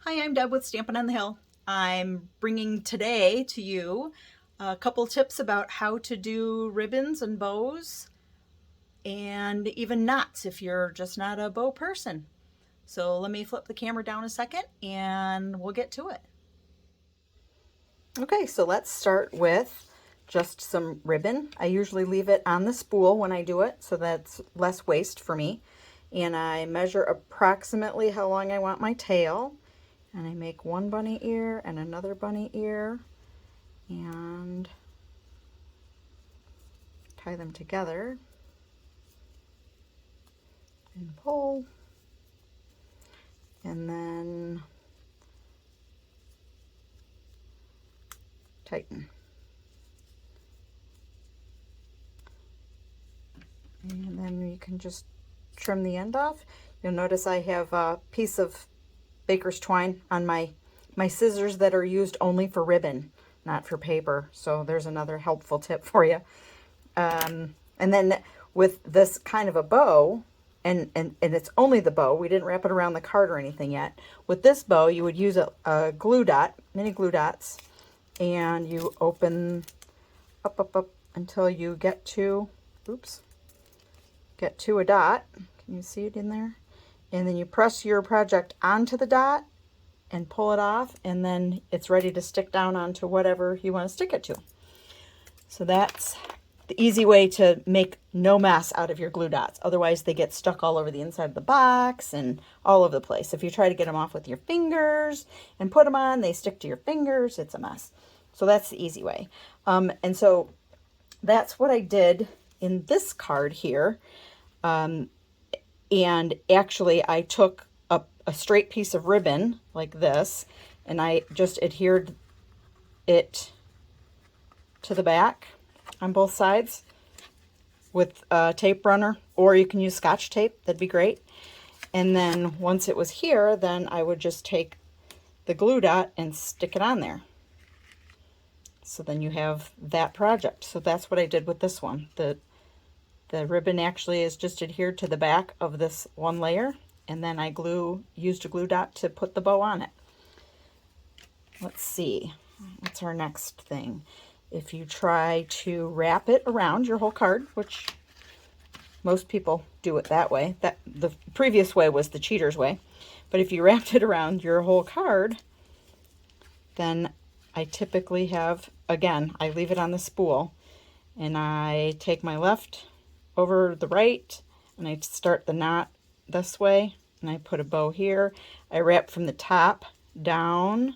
Hi, I'm Deb with Stampin' on the Hill. I'm bringing today to you a couple tips about how to do ribbons and bows and even knots if you're just not a bow person. So let me flip the camera down a second and we'll get to it. Okay, so let's start with just some ribbon. I usually leave it on the spool when I do it, so that's less waste for me. And I measure approximately how long I want my tail. And I make one bunny ear and another bunny ear and tie them together and pull, and then tighten. And then you can just trim the end off. You'll notice I have a piece of baker's twine on my scissors that are used only for ribbon, not for paper. So there's another helpful tip for you. And then with this kind of a bow, and it's only the bow, we didn't wrap it around the card or anything yet. With this bow, you would use a glue dot, mini glue dots, and you open up until you get to, get to a dot. Can you see it in there? And then you press your project onto the dot and pull it off, and then it's ready to stick down onto whatever you want to stick it to. So that's the easy way to make no mess out of your glue dots. Otherwise, they get stuck all over the inside of the box and all over the place. If you try to get them off with your fingers and put them on, they stick to your fingers. It's a mess. So that's the easy way. And so that's what I did in this card here. And actually, I took a straight piece of ribbon like this, and I just adhered it to the back on both sides with a tape runner, or you can use Scotch tape. That'd be great. And then once it was here, then I would just take the glue dot and stick it on there. So then you have that project. So that's what I did with this one. The ribbon actually is just adhered to the back of this one layer, and then I used a glue dot to put the bow on it. Let's see, what's our next thing? If you try to wrap it around your whole card, which most people do it that way, that the previous way was the cheater's way, but if you wrapped it around your whole card, then I typically have, again, I leave it on the spool, and I take my left over the right, and I start the knot this way, and I put a bow here. I wrap from the top down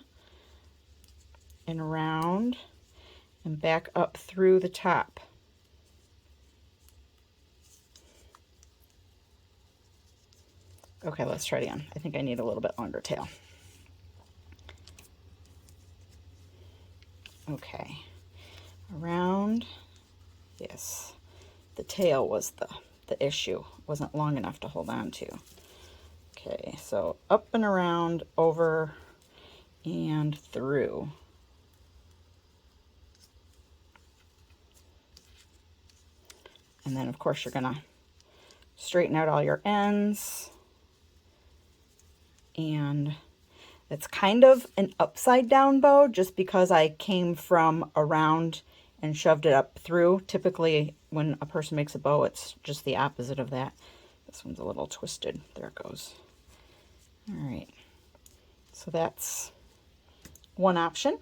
and around and back up through the top. Okay, let's try it again. I think I need a little bit longer tail. Okay, around, yes. The tail was the issue. It wasn't long enough to hold on to. Okay, so up and around, over and through. And then of course you're gonna straighten out all your ends. And it's kind of an upside down bow just because I came from around and shoved it up through. Typically when a person makes a bow, it's just the opposite of that. This one's a little twisted. There it goes. All right, so that's one option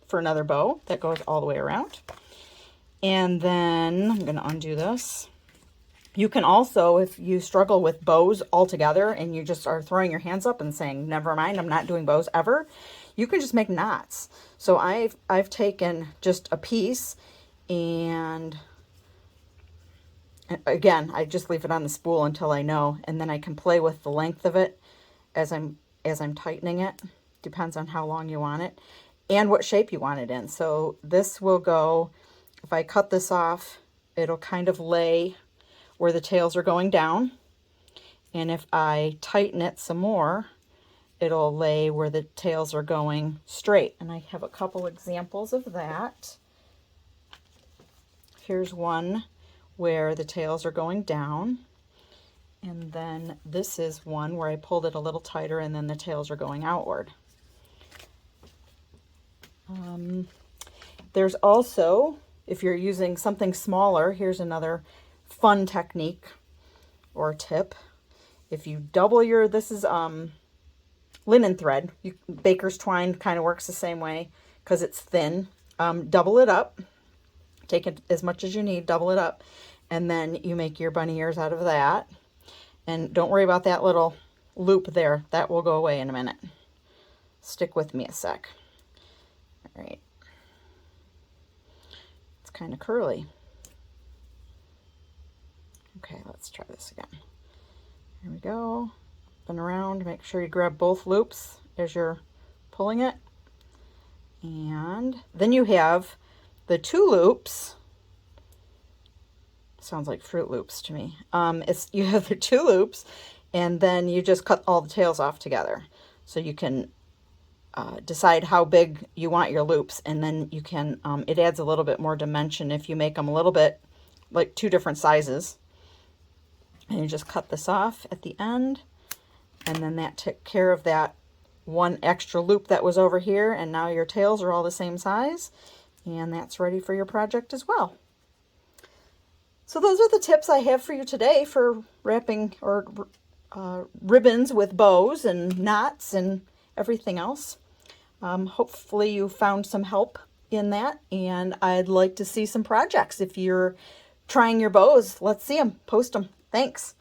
for another bow that goes all the way around. And then I'm going to undo this. You can also, if you struggle with bows altogether and you just are throwing your hands up and saying, never mind, I'm not doing bows ever, you can just make knots. So I've taken just a piece, and again, I just leave it on the spool until I know, and then I can play with the length of it as I'm tightening it. Depends on how long you want it and what shape you want it in. So this will go, if I cut this off, it'll kind of lay where the tails are going down. And if I tighten it some more, it'll lay where the tails are going straight. And I have a couple examples of that. Here's one where the tails are going down. And then this is one where I pulled it a little tighter and then the tails are going outward. There's also, if you're using something smaller, here's another fun technique or tip. If you double your, this is linen thread. Baker's twine kind of works the same way because it's thin. Double it up. Take it as much as you need, double it up, and then you make your bunny ears out of that. And don't worry about that little loop there. That will go away in a minute. Stick with me a sec. All right. It's kind of curly. Okay, let's try this again. Here we go. Up and around. Make sure you grab both loops as you're pulling it. And then you have the 2 loops. Sounds like Fruit Loops to me. You have the 2 loops, and then you just cut all the tails off together. So you can decide how big you want your loops, and then you can, it adds a little bit more dimension if you make them a little bit, like 2 different sizes. And you just cut this off at the end, and then that took care of that 1 extra loop that was over here, and now your tails are all the same size, and that's ready for your project as well. So those are the tips I have for you today for wrapping or ribbons with bows and knots and everything else. Hopefully you found some help in that, and I'd like to see some projects. If you're trying your bows, let's see them. Post them. Thanks.